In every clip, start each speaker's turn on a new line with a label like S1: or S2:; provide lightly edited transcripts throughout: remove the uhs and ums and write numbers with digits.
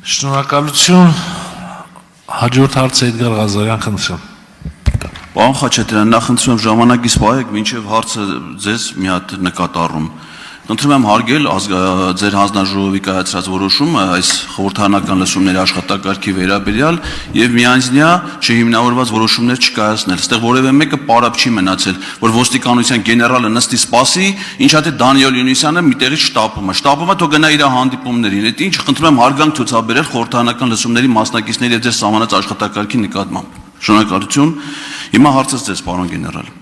S1: Շնորհակալություն, հաջորդ հարցը Էդգար Ղազարյան, խնդրեմ։
S2: Պարոն Խաչատրյան, նախ խնդրում եմ ժամանակ սպասեք, մինչև հարցը ձեզ մի հատ նկատառում։ Խնդրում եմ հարգել ձեր հանձնաժողովի կայացրած որոշումը այս խորհրդարանական լսումների աշխատակարգի վերաբերյալ եւ միանձնյա չհիմնավորված որոշումներ չկայացնել։ Այստեղ որևէ մեկը պարապ չի մնացել, որ ոստիկանության գեներալը նստի սպասի, ինչա թե Դանիել Յունիսյանը մի տեղից շտապում է, թող գնա իր հանդիպումներին։ Այդ ինչ խնդրում եմ հարգանք ցուցաբերել խորհրդարանական լսումների մասնակիցների եւ ձեր սահմանած աշխատակարգի նկատմամբ։ Շնորհակալություն։ Հիմա հարցս ձեզ, պարոն գեներալ։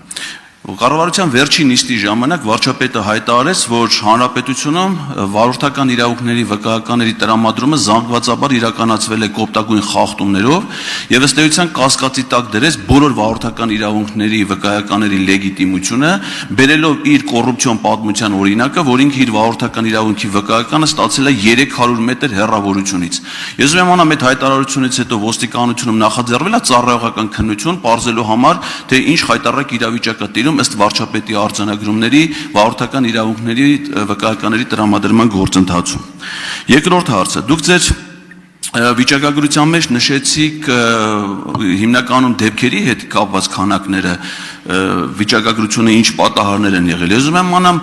S2: Կառավարության վերջին նիստի ժամանակ վարչապետը հայտարարեց, որ հանրապետությունում վարորդական իրավունքների վկայականների տրամադրումը զանգվածաբար իրականացվել է կոպտագույն խախտումներով եւ ըստ էության կասկածի տակ դրեց բոլոր վարորդական իրավունքների վկայականների լեգիտիմությունը, բերելով իր կոռուպցիոն պատմության օրինակը, որ ինքը իր վարորդական իրավունքի վկայականը ստացել է 300 մետր հեռավորությունից։ Ես ուզում եմ անամ այդ հայտարարությունից հետո ոստիկանությունում նախաձեռնել է ծառայողական քննություն, ողջելու համար, թե ինչ խայտառակ իրավիճակ է տիրում ըստ վարչապետի արձանագրումների վարորդական իրավունքների վկայականների տրամադրման գործընթացում։ Երկրորդ հարցը, դուք ձեր վիճակագրության մեջ նշեցիք հիմնականում դեպքերի հետ կապված քանակները, վիճակագրությունը ինչ պատահարներ են եղել։ Ես ուզում եմ անամ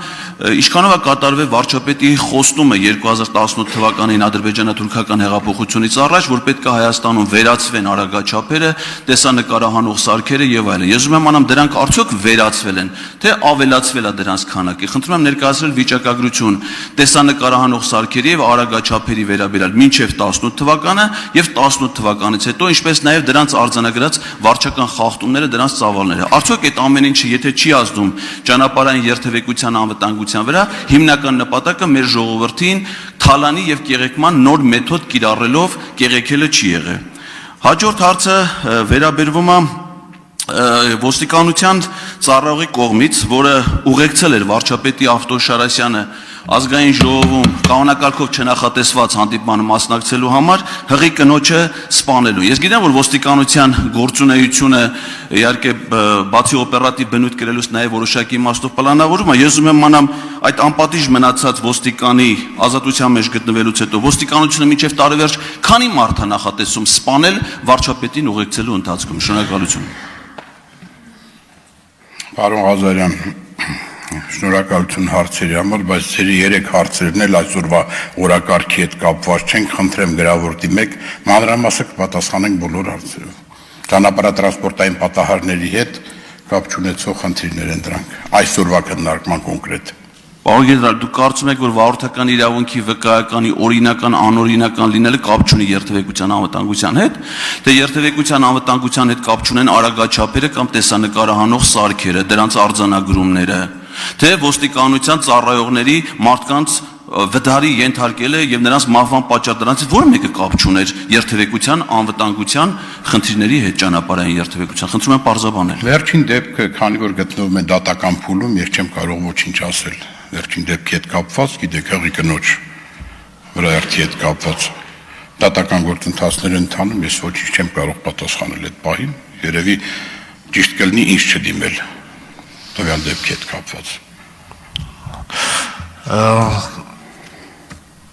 S2: ինչքանով է կատարվել վարչապետի խոստումը 2018 թվականին ադրբեջանա-թուրքական հեղափոխությունից առաջ, որ պետք է Հայաստանում վերացվեն արագաչափերը, տեսանկարահանող սարքերը եւ այլն։ Ես ուզում եմ անամ դրանք արդյոք վերացվել են, թե ավելացվել է դրանց քանակը։ Խնդրում եմ ներկայացնել վիճակագրություն տեսանկարահանող սարքերի եւ արագաչափերի վերաբերյալ մինչեւ 18 թվականը եւ 18 թվականից հետո, ինչպես նաեւ դրանց արձանագրած վարչական խախտումները, դրանց ծավալները։ Արդյոք այդ ամեն ինչը եթե չի ազդում ճանապարհային երթևեկության անվտանգության վրա, հիմնական նպատակը մեր ժողովրդին թալանի եւ կեղեքման նոր մեթոդ կիրառելով կեղեքելը չի եղել։ Հաջորդ հարցը վերաբերվում է ոստիկանության ծառայողի կողմից, որը ուղեկցել էր վարչապետի Ավտոշարասյանը ազգային ժողովում կանոնակարգով չնախատեսված հանդիպմանը մասնակցելու համար հղի կնոջը սպանելու։ Ես գիտեմ, որ ոստիկանության գործունեությունը իհարկե բացի օպերատիվ բնույթ կրելուց նաև որոշակի իմաստով պլանավորում է։ Ես ուզում եմ անամ այդ անպատիժ մնացած ոստիկանի ազատության մեջ գտնվելուց հետո ոստիկանությունը մինչև տարեվերջ քանի մարդ է նախատեսում սպանել վարչապետին ուղեկցելու ընթացքում։ Շնորհակալություն։
S3: Պարոն Ղազարյան, շնորհակալություն հարցերի համար, բայց ձերի 3 հարցերն էլ այսօրվա օրակարգի հետ կապված չեն, խնդրեմ գրավորտի 1 մանրամասը կպատասխանենք բոլոր հարցերով։ Ճանապարհատրանսպորտային պատահարների հետ կապ չունեցող խնդիրներ են դրանք։ Այսօրվա քննարկման կոնկրետ։
S2: Պարոն գեներալ, դուք կարծում եք, որ վարորդական իրավունքի վկայականի օրինական, անօրինական լինելը կապ չունի երթևեկության անվտանգության հետ, թե երթևեկության անվտանգության հետ կապ չունեն արագաչափերը կամ տեսանկարահանող սարքերը, դրանց արձանագրումները, թե ոստիկանության ծառայողների մարդկանց վդարի ենթարկելը եւ նրանց մահվան պատճառ դրանից որը մեկը կապ չուներ երթևեկության անվտանգության խնդիրների հետ ճանապարհային երթևեկության։ Խնդրում եմ պարզաբանել։
S3: Վերջին դեպքը, քանի որ գտնվում է դատական փուլում, ես չեմ կարող ոչինչ ասել։ Վերջին դեպքի հետ կապված, գիտեք, հղի կնոջ վրայերթի հետ կապված դատական գործընթացներ ընթանում, ես ոչինչ չեմ կարող պատասխանել այդ պահին, երևի ճիշտ կլինի ինչ չդիմել տվյալ դեպքի հետ կապված։